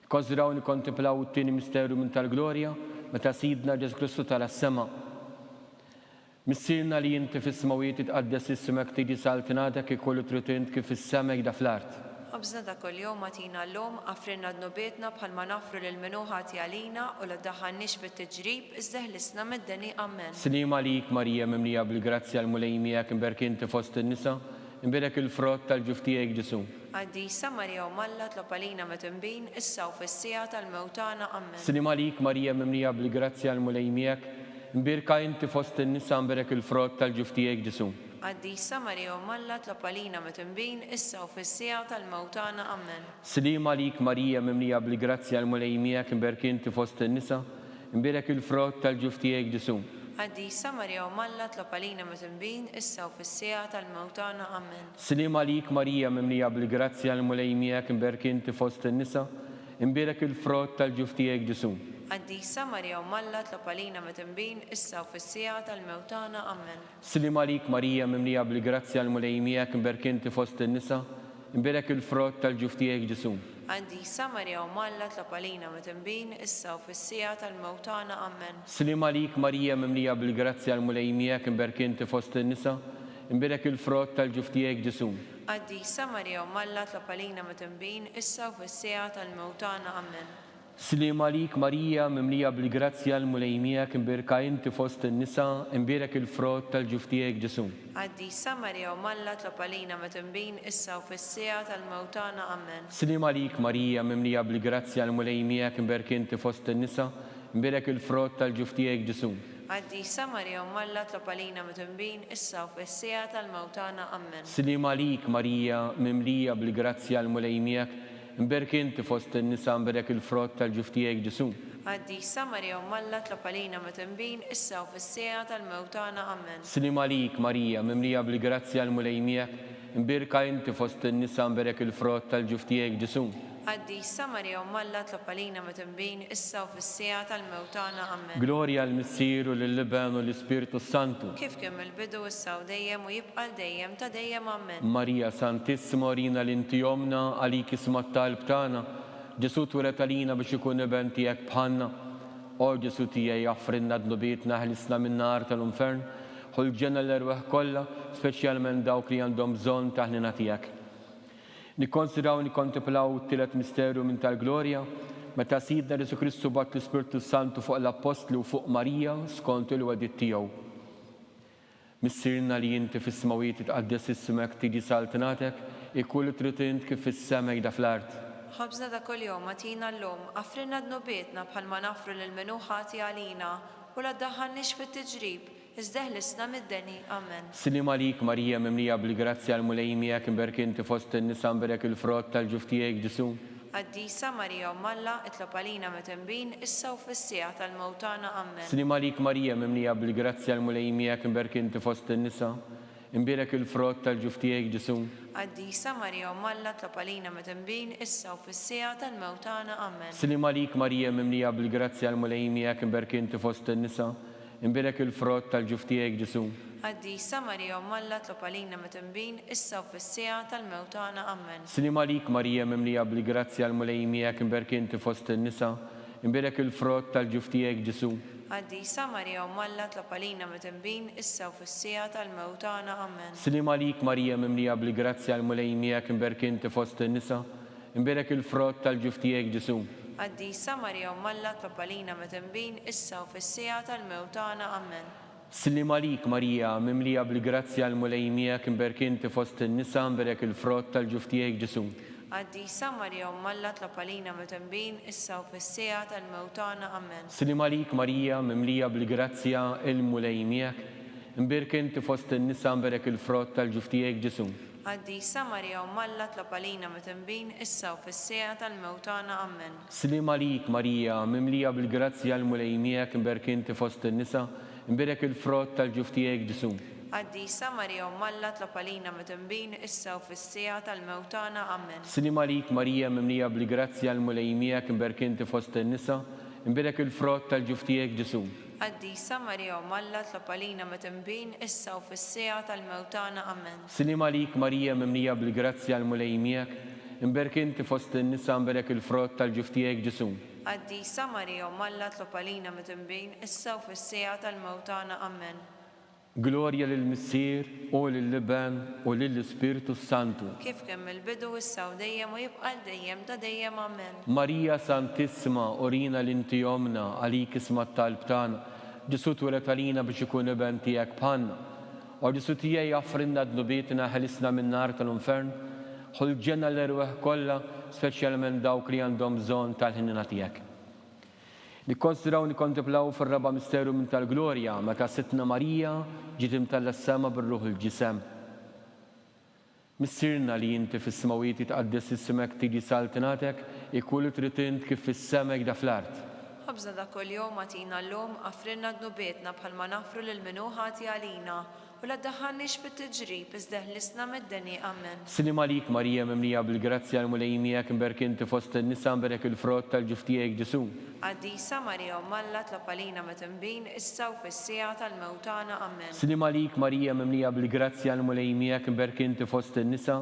Konsidraw nikkontemplaw it-tieni misteru minn tal-glorja meta Sidna Ġesu Kristu tal-sema. Missirna li inti fis-smawiet tqaddes ismek tiġi saltnatek ikollu trid int kif is-sema jda fl-art. Ħobżna dak kuljum agħtina llum affrinna d-nubietna bħalma nafru lil minuħati għalina u la ddaħħalniex fit-tiġrib iżda ħlisna mid-deni amen. Sinim għalik Marija mimlija bil-grazzja l-mulejmijak imberk inti fost in-nisa imberek il-frott tal-ġuf tiegħek Ġesu. Qaddisa Marja Umm Alla tlob għalina mit-tinbin issa u fis-sija tal-mewtana amen. Sinim għalik Marija mimlija bil-grazzja l-mulejmijak imbirka inti fost in-nisa mberek il-frott tal-ġuf tiegħek Ġesu. Qaddisa Marja Umm Alla tlob għalina mit-tinbin issa u fis-sija tal-mewtana amen. Sinim għalik Marija mimlija bil-grazzja l-mulejmijak imberk inti fost in-nisa imbirek il-frott tal-ġuf tiegħek Ġesu. Qaddisa Marja Umm Alla tlob għalina mit-tinbin issa u fis-sija tal-mewtana amen. Sinim għalik Marija mimlija bil-grazzja l-mulejmijak imberk inti fost in-nisa imbirek il-frott tal-ġuf tiegħek Ġesu. Qaddisa Marja Umm Alla tlob għalina mit-tinbin issa u fis-sija tal-mewtana amen. Sinim għalik Marija mimlija bil-grazzja l-mulejmijak imberk inti fost in-nisa imbirek il-frott tal-ġuf tiegħek Ġesu. Qaddisa Marja Umm Alla tlob għalina mit-tinbin issa u fis-sija tal-mewtana amen. Sinim għalik Marija mimlija bil-grazzja l-mulejmijak imberk inti fost in-nisa imbirek il-frott tal-ġuf tiegħek Ġesu. Qaddisa Marja Umm Alla tlob għalina mit-tinbin issa u fis-sija tal-mewtana amen. Sinim għalik Marija mimlija bil-grazzja l-mulejmijak imbirka inti fost in-nisa imbirek il-frott tal-ġuf tiegħek Ġesu. Qaddisa Marja Umm Alla tlob għalina mit-tinbin issa u fis-sija tal-mewtana amen. Sinim għalik Marija mimlija bil-grazzja l-mulejmijak imbirka inti fost in-nisa imbirek il-frott tal-ġuf tiegħek Ġesu. Qaddisa Marja Umm Alla tlob għalina mitnbin issa u fis-sija tal-mewtana. Amen. Salim għalik Marija, mimlija bil-grazzja l-mulej miegħek, imberk inti fost in-nisa mberek il-frott tal-ġuf tiegħek Ġesu. Qaddisa Marja Umm Alla tlob għalina mitnbin issa u fis-sija tal-mewtana. Amen. Salim għalik Marija, mimlija bil-grazzja l-mulej miegħek, imberka inti fost in-nisa mberek il-frott tal-ġuf tiegħek Ġesu. Qaddisa Marja Umm Alla tlob għalina mitnbin issa u fis-sija tal-mewtana. Amen. Gloria l-Missir u l-Liban u l-Ispiritu Santu. Kif kien mill-bidu issa u dejjem u jibqa' dejjem ta' dejjem. Amen. Marija Santissima orina l-inti jomna għalik ismat talb tagħna. Ġesu tweret għalina biex ikun iben tiegħek bħalna. O Ġesu tiegħi jaffrinna d-nubietna ħlisna min-nar tal-infern. Ħolġenna l-erweħ kollha, speċjalment dawk li għandhom bżonn ta' ħnina tiegħek. Nikkonsidraw nikkontemplaw t-tielet misterju minn tal-glorja, meta Sidna Ġesu Kristu bat l-Ispiritu Santu fuq l-Apostlu u fuq Marija skont il-wedit tiegħu. Missirna li inti fis-smawiet tqaddes ismek tiġi saltinatek, ikun li trid int kif fis-sema jda fl-art. Ħobżna ta' kuljum atina llum, affrinna d-nubietna bħalma nafru lil-minu ħati għalina u la ddaħħalniex fit-tiġrib, iżda ħlisna mid-deni. Amen. Salim għalik Marija, mimlija bil-grazzja l-mulej miegħek, imberk inti fost in-nisa mberek il-frott tal-ġuf tiegħek Ġesu. Qaddisa Marja Umm Alla itlob għalina mitnbin issa u fis-sija tal-mewtana. Amen. Salim għalik Marija, mimlija bil-grazzja l-mulej miegħek, imberk inti fost in-nisa imberek il-frott tal-ġuf tiegħek Ġesu. Qaddisa Marja Umm Alla tlob għalina mitnbin issa u fis-sija tal-mewtana. Amen. Salim għalik Marija, mimlija bil-grazzja l-mulej miegħek, imberk inti fost in-nisa imberek il-frott tal-ġuf tiegħek Ġesu. Qaddisa Marja Umm Alla tlob għalina mitnbin issa u fis-sija tal-mewtana. Amen. Salim għalik Marija, mimlija bil-grazzja l-mulej miegħek, imberk inti fost in-nisa imberek il-frott tal-ġuf tiegħek Ġesu. Qaddisa Marja Umm Alla tlob għalina mitnbin issa u fis-sija tal-mewtana. Amen. Salim għalik Marija, mimlija bil-grazzja l-mulej miegħek, imberk inti fost in-nisa imberek il-frott tal-ġuf tiegħek Ġesu. Qaddisa Marja Umm Alla tlob għalina mitnbin issa u fis-sija tal-mewtana. Amen. Salim għalik Marija, mimlija bil-grazzja l-mulej miegħek, imberk inti fost in-nisa imberek il-frott tal-ġuf tiegħek Ġesu. Qaddisa Marja Umm Alla tlob għalina mitnbin issa u fis-sija tal-mewtana. Amen. Salim għalik Marija, mimlija bil-grazzja l-mulej miegħek, imberk inti fost in-nisa imberek il-frott tal-ġuf tiegħek Ġesu. Qaddisa Marja Umm Alla tlob għalina mitnbin issa u fis-sija tal-mewtana. Amen. Salim għalik Marija, mimlija bil-grazzja l-mulej miegħek, imberk inti fost in-nisa imberek il-frott tal-ġuf tiegħek Ġesu. Qaddisa Marja Umm Alla tlob għalina mitnbin issa u fis-sija tal-mewtana. Amen. Salim għalik Marija, mimlija bil-grazzja l-mulej miegħek, imberk inti fost in-nisa imberek il-frott tal-ġuf tiegħek Ġesu. Qaddisa Marja Umm Alla tlob għalina mitnbin issa u fis-sija tal-mewtana. Amen. Salim għalik Marija, mimlija bil-grazzja l-mulej miegħek, imberk inti fost in-nisa imberek il-frott tal-ġuf tiegħek Ġesu. Qaddisa Marja Umm Alla tlob għalina mitnbin issa u fis-sija tal-mewtana. Amen. Gloria lill-Missier u lill-Liban u lill-Ispiritu Santu. Kif kien mill-bidu issa u dejjem u jibqa' dejjem ta' dejjem. Amen. Marija Santissima orina l-inti jomna għalik ismat talb tagħna. Ġesu tweret għalina biex ikun iben tiegħek bħalna. U Ġesu tiegħi jaffrinna d-nubietna ħlisna min-nar tal-infern. Ħolġenna l-erweħ kollha, speċjalment dawk li għandhom bżonn tal-ħnina tiegħek. Nikkonsidraw nikkontemplaw fir-raba' misterju minn tal-glorja meta Sittna Marija ġiet imtella s-sema bir-Ruħ il-ġisem. Missirna li inti fis-smawiet tqaddes ismek tiġi saltinatek, ikun li trid int kif fis-sema jda fl-art. Ħobżna ta' kuljum atina llum, affrinna d-nubietna bħalma nafru lil-minu ħati għalina u la ddaħħalniex fit-tiġrib iżda ħlisna mid-deni. Amen. Salim għalik Marija, mimlija bil-grazzja l-mulej miegħek, imberk inti fost in-nisa imberek il-frott tal-ġuf tiegħek Ġesu. Qaddisa Marja Umm Alla tlob għalina mitnbin issa u fis-sija tal-mewtana. Amen. Salim għalik Marija, mimlija bil-grazzja l-mulej miegħek, imberk inti fost in-nisa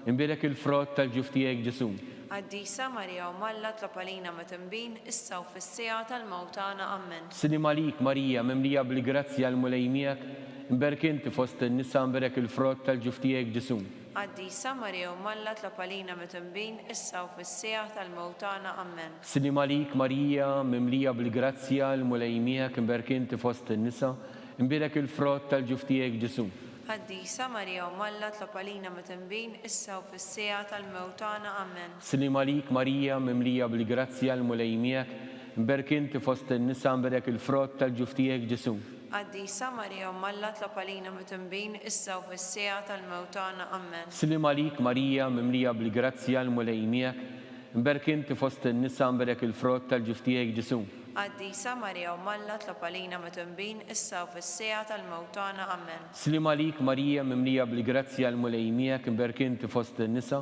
imberek il-frott tal-ġuf tiegħek Ġesu. Qaddisa Marja Umm Alla tlob għalina mitnbin issa u fis-sija tal-mewtana. Amen. Salim għalik Marija, mimlija bil-grazzja l-mulej miegħek, imberk inti fost in-nisa imberek il-frott tal-ġuf tiegħek Ġesu. Qaddisa Marja Umm Alla tlob għalina mitnbin issa u fis-sija tal-mewtana. Amen. Salim għalik Marija, mimlija bil-grazzja l-mulej miegħek, imberk inti fost in-nisa imberek il-frott tal-ġuf tiegħek Ġesu. Qaddisa Marja Umm Alla tlob għalina mitnbin issa u fis-sija tal-mewtana. Amen. Salim għalik Marija, mimlija bil-grazzja l-mulej miegħek, mberk inti fost in-nisa, mberek il-frott tal-ġuf tiegħek Ġesu. Qaddisa Marija Umalla tlob għalina mitembin issa u fis-sija tal-mewtana. Amen. Slim għalik Marija mimlija bil-grazzja l-mulej miegħek, mberk inti fost in-nisa, mberek il-frott tal-ġuf tiegħek Ġesu. Qaddisa Marija Umalla tlob għalina mitembin issa u fis-sija tal-mewtana. Amen. Slim għalik Marija mimlija bil-grazzja l-mulej miegħek, mberk inti fost in-nisa,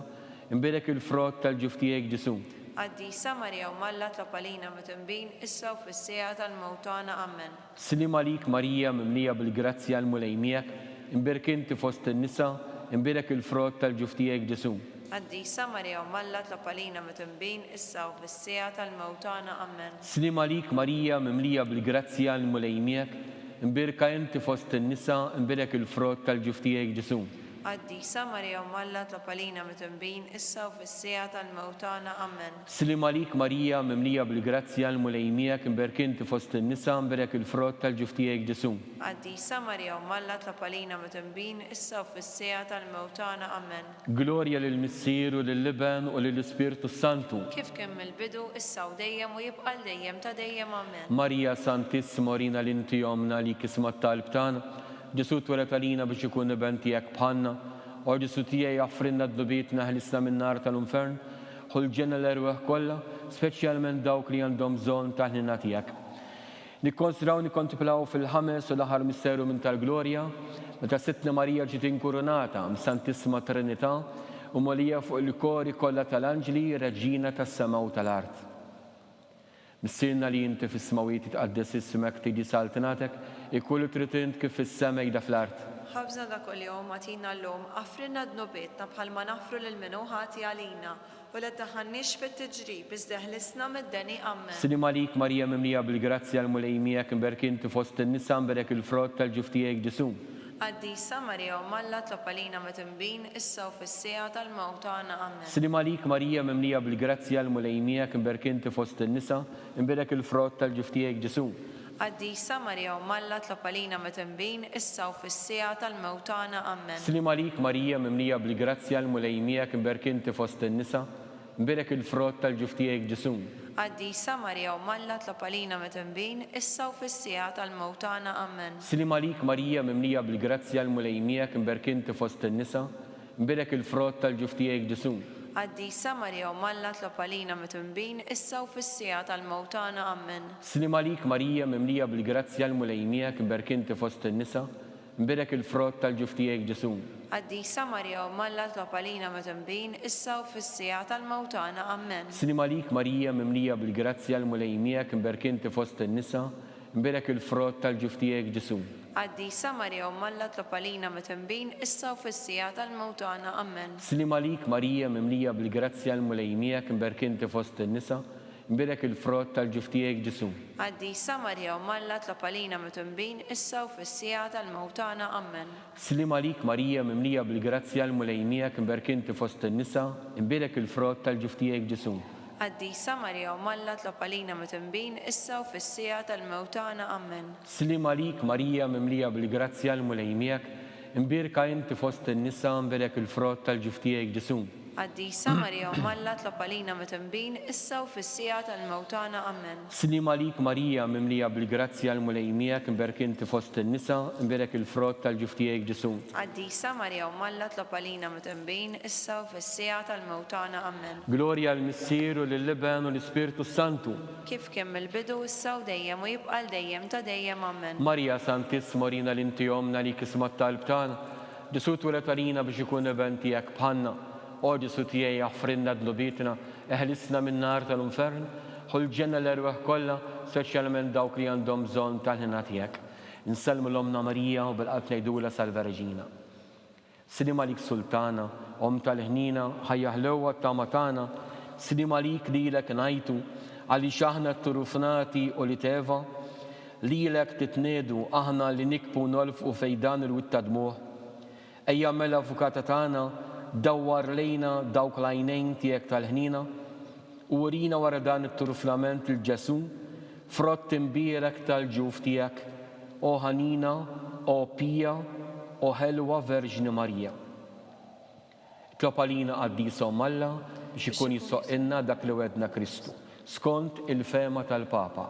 mberek il-frott tal-ġuf tiegħek Ġesu. Qaddisa Marija Umalla tlob għalina mitembin issa u fis-sija tal-mewtana. Amen. Slim għalik Marija mimlija bil-grazzja l-mulej miegħek, mberk inti fost in-nisa, mberek il-frott tal-ġuf tiegħek Ġesu. Qaddisa Marija Umalla tlob għalina mitembin issa u fis-sija tal-mewtana. Amen. Slim għalik Marija mimlija bil-grazzja l-mulej miegħek, mberka inti fost in-nisa, mberek il-frott tal-ġuf tiegħek Ġesu. Qaddisa Marija Umalla tlob għalina mitembin issa u fis-sija tal-mewtana. Amen. Slim għalik Marija mimlija bil-grazzja l-mulej miegħek, mberk inti fost in-nisa, mberek il-frott tal-ġuf tiegħek Ġesu. Qaddisa Marija Umalla tlob għalina mitembin issa u fis-sija tal-mewtana. Amen. Glorja lill-Missier u lill-Liben u lill-Ispirtu Santu. Kif kien mill-bidu issa u dejjem u jibqa' dejjem ta' dejjem. Amen. Marija Santissima Orina l-inti jomna li kismat talb tagħna, Ġesu twelet għalina biex ikun iben tiegħek bħalna, u Ġesu tiegħi jaffrinna d-dubietna ħlisna min-nar tal-infern, ħolġenna l-erweħ kollha, speċjalment dawk li għandhom bżonn ta' ħnina tiegħek. Nikkonsidraw nikkontemplaw fil-ħames u l-aħħar misteru minn tal-glorja, meta Sittna Marija ġiet inkurunata m'Santissima Trinità u mogħlija fuq il-kori kollha tal-anġli, Reġina tas-sema u tal-art. Missirna li inti fis-smawiet tqaddes ismek tiġi saltinatek, ikkullu trid int kif fis-sema jda fl-art. Ħabżna dak kuljum għatina llum, affrinna d-nubietna bħalma nafru lil minu ħati għalina, u la taħannix fit-tiġrib iżda ħlisna mid-deni. Amen. Slim għalik Marija mimlija bil-grazzja l-mulej miegħek, mberk inti fost in-nisa, mberek il-frott tal-ġuf tiegħek Ġesu. Qaddisa Marija Umalla tlob għalina mitembin issa u fis-sija tal-mewtana. Amen. Slim għalik Marija mimlija bil-grazzja l-mulej miegħek, mberk inti fost in-nisa, mberek il-frott tal-ġuf tiegħek Ġesu. Qaddisa Marija Umalla tlob għalina mitembin issa u fis-sija tal-mewtana. Amen. Slim għalik Marija mimlija bil-grazzja l-mulej miegħek, mberk inti fost in-nisa, mberek il-frott tal-ġuf tiegħek Ġesu. Qaddisa Marija Umalla tlob għalina mitembin issa u fis-sija tal-mewtana. Amen. Slim għalik Marija mimlija bil-grazzja l-mulej miegħek, mberk inti fost in-nisa, mberek il-frott tal-ġuf tiegħek Ġesu. Qaddisa Marija Umalla tlob għalina mitembin issa u fis-sija tal-mewtana. Amen. Slim għalik Marija mimlija bil-grazzja l-mulej miegħek, mberk inti fost in-nisa, mberek il-frott tal-ġuf tiegħek Ġesu. Qaddisa Marija Umalla tlob għalina mitembin issa u fis-sija tal-mewtana. Amen. Slim għalik Marija mimlija bil-grazzja l-mulej miegħek, mberk inti fost in-nisa, mberek il-frott tal-ġuf tiegħek Ġesu. Qaddisa Marija Umalla tlob għalina mitembin issa u fis-sija tal-mewtana. Amen. Slim għalik Marija mimlija bil-grazzja l-mulej miegħek, mberk inti fost in-nisa, mberek il-frott tal-ġuf tiegħek Ġesu. Qaddisa Marija Umalla tlob għalina mitembin issa u fis-sija tal-mewtana. Amen. Slim għalik Marija mimlija bil-grazzja l-mulej miegħek, mberk inti fost in-nisa, mberek il-frott tal-ġuf tiegħek Ġesu. Qaddisa Marija Umalla tlob għalina mitembin issa u fis-sija tal-mewtana. Amen. Slim għalik Marija mimlija bil-grazzja l-mulej miegħek, mberka inti fost in-nisa, mberek il-frott tal-ġuf tiegħek Ġesu. Qaddisa Marija Umalla tlob għalina mitembin issa u fis-sija tal-mewtana. Amen. Slim għalik Marija mimlija bil-grazzja l-mulej miegħek, mberk inti fost in-nisa, mberek il-frott tal-ġuf tiegħek Ġesu. Qaddisa Marija Umalla tlob għalina mitembin issa u fis-sija tal-mewtana. Amen. Glorja l-Missier u lill-Liben u l-Ispirtu Santu. Kif kien mill-bidu issa u dejjem u jibqa' dejjem ta' dejjem. Amen. Marija Santissima Orina l-inti jomna li kismat talb tagħna, Ġesu twelet għalina biex ikun iben tiegħek bħalna, u Ġesu tiegħi jaffrinna d-dubietna, ħlisna min-nar tal-infern, ħolġenna l-erweħ kollha, speċjalment dawk li għandhom bżonn tal-ħnina tiegħek. Insellmu l-Omna Marija u bil-qalb ngħidula Salve Reġina. Slim għalik Sultana, Om tal-ħnina, ħajja ħlewwa t-tama tagħna, slim għalik lilek ngħidu, għaliex aħna t-turufnati u li teva, lilek titniedu aħna li nikbu nolfqu fejdan il-witta dmuħ. Ejja mela avukata tagħna, dawwar lejna dawk l-għajnejn tiegħek tal-ħnina u urina wara dan it-turuflament il-Ġesu, frott imbierek tal-ġuf tiegħek, o ħanina, o pija, o ħelwa Verġni Marija. Tlob għalina Qaddisa Umalla biex ikun jissoqilna dak li wedna Kristu. skont il-fema tal-Papa.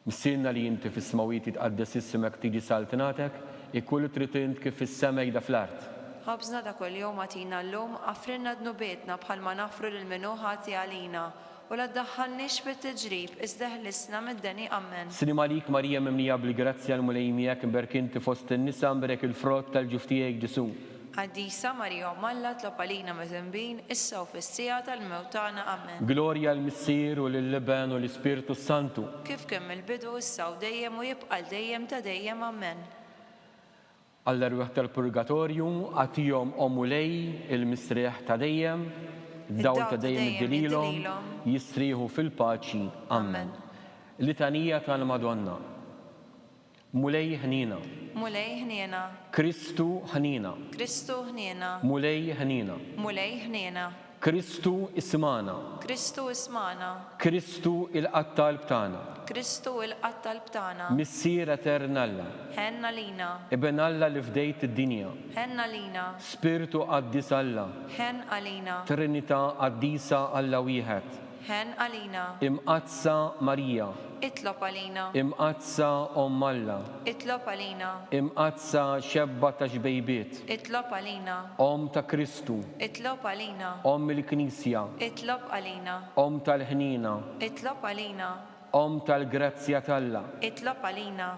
Missirna li inti fis-smawiet tqaddes ismek tiġi saltinatek, ikkullu tritint kif fis-sema jda fl-art. Ħabżna ta' kuljum għatina llum, għafrinna dnubietna bħalma nafru lil minu ħati għalina, u la ddaħħalniex fit-tiġrib, iżda ħlisna mid-deni ammen. Slim għalik Marija mimlija bil-grazzja l-mulejmijak imberkinti fost in-nisa mberek il-frott tal-ġuftijek Ġesu. Għaddisa Marija Malla tlob għalina meżembin, issa u fis-sija tal-mewtana ammen. Glorja l-Missier u l-Liben u l-Ispirtu Santu. Kif kemm il-bidu issa u dejjem u jibqa' dejjem ta' dejjem ammen. All-erweħ tal-Purgatorju għatijom omulej il-misriħ ta' dejjem, id-dawl ta' dejjem id-dililom, jisriħu fil-paċi. Amen. Litanija tal-Madonna. Mulej ħnina. Mulej ħniena. Kristu ħnina. Kristu ħniena. Mulej ħnina. Mulej ħniena. Kristu ismana. Kristu ismana. Kristu il-qattal btana. Kristu il-qattal btana. Missier eternalla. Ħenna lina. Ibn Alla li fdejt id-dinja. Ħenna lina. Spiritu qaddis Alla. Ħen għalina. Trinità qaddisa Alla wieħed. Ħen għalina. Imqazza Marija. Itlob għalina. Imqazza Alla. Itlob għalina. Imqazza xebba ta' xbejbiet. Itlob għalina. Ta' Kristu. Itlob għalina. Il-Knisja. Itlob għalina. Tal-ħnina. Itlob għalina. Tal-grazzja talla. Itlob għalina.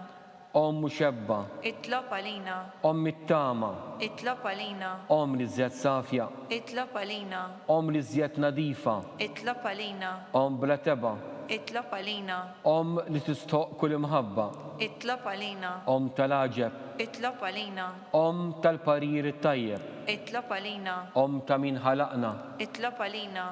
Muxebba. Itlob għalina. It-tama. Itlob għalina. Li żjed safja. Itlob għalina. Li żjed nadifa. Itlob għalina. Bla teba. Itlob għalina. Li tistoq kull imħabba. Itlob għalina. Tal-aġeb. Itlob għalina. Tal-parir it-tajjeb. Itlob għalina. Ta' min ħalaqna. Itlob għalina.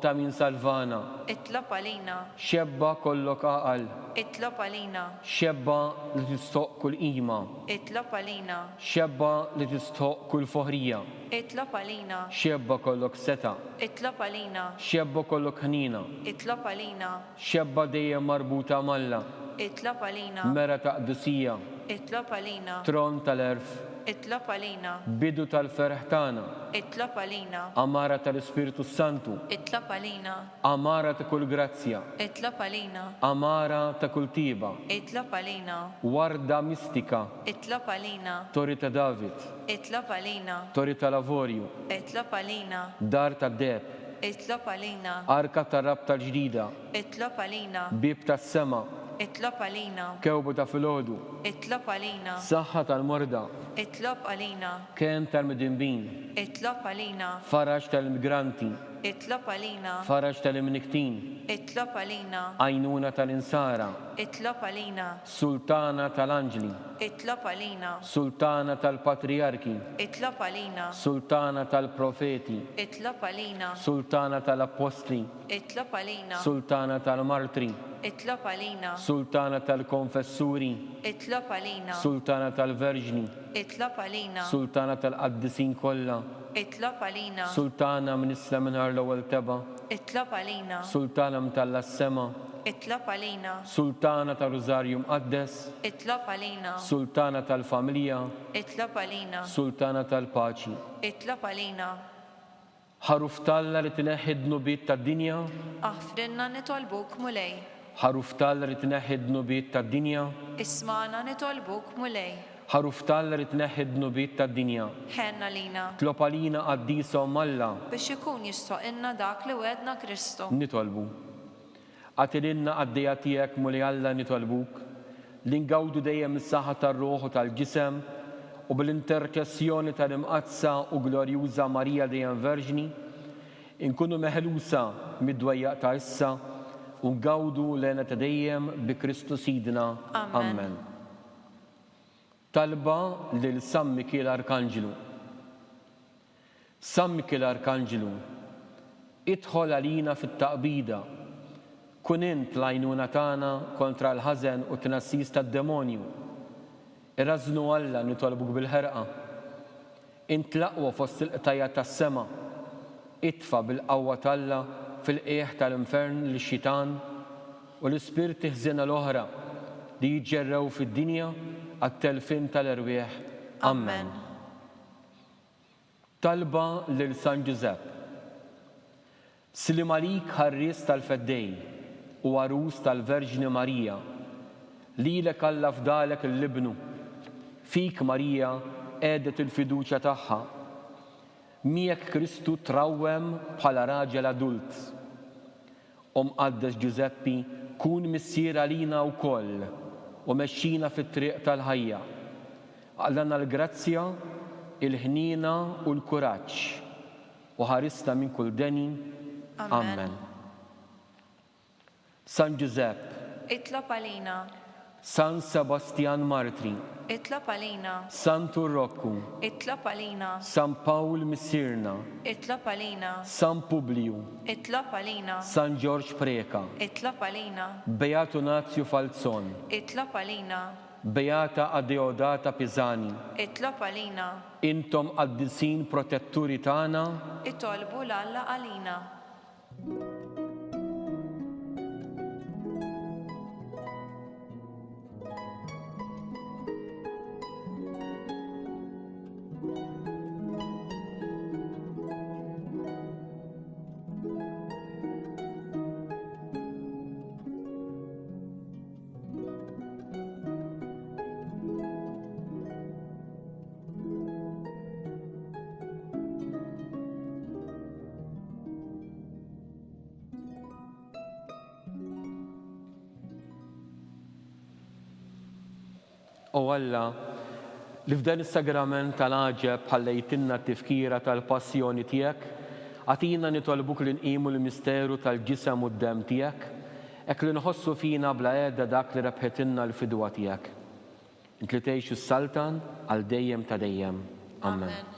Ta' min salvana. Itlob għalina. Xebba kollok aqal. Itlob għalina. Xebba li tistoq kull qima. Itlob għalina. Xebba li tistoq kull foħrija. Itlob għalina. Xebba kollok seta. Itlob għalina. Xebba kollok ħnina. Itlob għalina. Xebba dejjem marbuta malla. Itlob għalina. Mera ta' qdusija. Itlob għalina. Tron tal-erf. Itlob għalina. Bidu tal-ferħ tagħna. Itlob għalina. Amara tal-Ispiritu Santu. Itlob għalina. Amara ta' kull grazzja. Itlob għalina. Amara ta' kull tiba. Itlob għalina. Warda mistika. Itlob għalina. Tori ta' David. Itlob għalina. Tori ta' lavorju. Itlob għalina. Dar ta' deb. Itlob għalina. Arka ta' rab tal-ġdida. Itlob għalina. Bib ta' sema. Itlob għalina. Kewbu ta' filgħodu. Itlob għalina. Saħħa tal-morda. Itlob għalina. Ken tal-midinbin. Itlob għalina. Faraġ tal-immigranti. Itlob għalina. Faraġ tal-imniktin. Itlob għalina. Għajnuna tal-insara. Itlob għalina. Sultana tal-anġli. Itlob għalina. Sultana tal-patriarki. Itlob għalina. Sultana tal-profeti. Itlob għalina. Sultana tal-apostli. Itlob għalina. Sultana tal-martri. Itlob għalina. Sultana tal-konfessuri. Itlob għalina. Sultana tal-verġni. Itlob għalina. Sultana tal-qaddisin kollha. Itlob għalina. Sultana minn isla minħar l-ewwel teba. Itlob għalina. Sultana mtalla s-sema. Itlob għalina. Sultana tal-Rużarju Mqaddes. Itlob għalina. Sultana tal-familja. Itlob għalina. Sultana tal-paċi. Itlob għalina. Ħaruf talla li tneħħid nubiet tad-dinja. Aħfrinna nitolbuk mulej. Ħaruf talla li tneħħid nubiet tad-dinja. Ismana nitolbuk mulej. Ħaruf talla li tneħħid nubiet tad-dinja. Ħenna lina. Tlob għalina qaddisa Alla. Biex ikun jistoqilna dak li wedna Kristu. Nitolbu. Għatilinna għaddija tiegħek muli Alla nitolbuk. Li ngawdu dejjem is-saħħa tar-ruħ u tal-ġisem u bil-interċessjoni tal-imqazza u glorjuża Marija dejjem Verġni, inkunu meħlusa mid-dwejjaq ta' issa u ngawdu lena ta' dejjem bi Kristu Sidna. Amen. Talba lil San Mikiel Arkanġelu. San Mikiel Arkanġelu, idħol għalina fit-taqbida, kun int l-għajnuna tagħna kontra l-ħażen u t-tnassis tad-demonju. Irrażnu Alla nitolbuk bil-ħerqa. Int l-aqwa fost il-qtajja tas-sema. Itfa bil-qawwa talla fil-qieħ tal-infern lix-xitan u l-ispirti ħżiena l-oħra li jiġġerrew fid-dinja għat-telfin tal-irwieħ. Amen. Talba lil San Giuseppe. Slim għalik ħarries tal-feddej u għarus tal-Verġni Marija, lilek Alla fdalek il-libnu, fik Marija għedet il-fiduċa tagħha. Miegħek Kristu trawwem bħala raġel adult. Qaddes Giuseppi kun missier għalina wkoll u mexxina fit-triq tal-ħajja. Għallana l-grazzja, il-ħnina u l-kuraġġ u ħarista minn kull deni. Amen. San Giuseppe, Itlob għalina. San Sebastian Martri, Itlob għalina. San Turrokku, Itlob għalina. San Pawl Missirna, Itlob għalina. San Publiu, Itlob għalina. San George Preka, Itlob għalina. Beato Nazio Falzon, Itlob għalina. Beata Adeodata Pisani, Itlob għalina. intom qaddisin protetturi tagħna, Itolbu l-Alla għalina. U Alla li f'dan is-sagrament tal-għaġeb ħallejtinna t-tifkira tal-passjoni tiegħek, għatina nitolbuk li nqimu l-misteru tal-ġisem u d-dem tiegħek, hekk li nħossu fina bla għedda dak li rebħetilna l-fidwa tiegħek. Int li tgħixu s-Saltan għal dejjem ta' dejjem. Amen.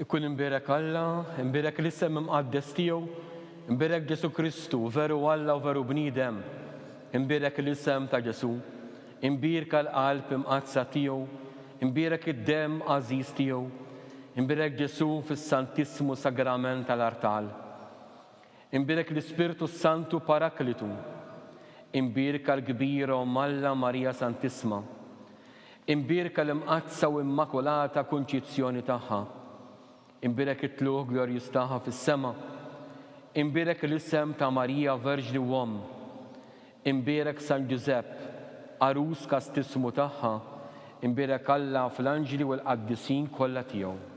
Ikun imbirek Alla, imbirek l-isem imqaddes tiegħu, imbirek Ġesu Kristu, veru Alla u veru bniedem, imbirek l-isem ta' Ġesu, imbirka l-qalb imqazza tiegħu, imbirek id-dem għażiż tiegħu, imbirek Ġesu fis-Santissimu Sagrament tal-Artal, imbirek l-Ispirtu Santu Paraklitu, imbirka l-kbira Alla Marija Santissima, imbirka l-imqazza u immakulata kunċizzjoni tagħha, imbirek it-tluq glorjus tagħha fis-sema, imbirek l-isem ta' Marija Verġni Uomm, imbirek San Giuseppe, arus kastissimu tagħha, imbirek Alla fl-anġli u l-qaddisin kollha tiegħu.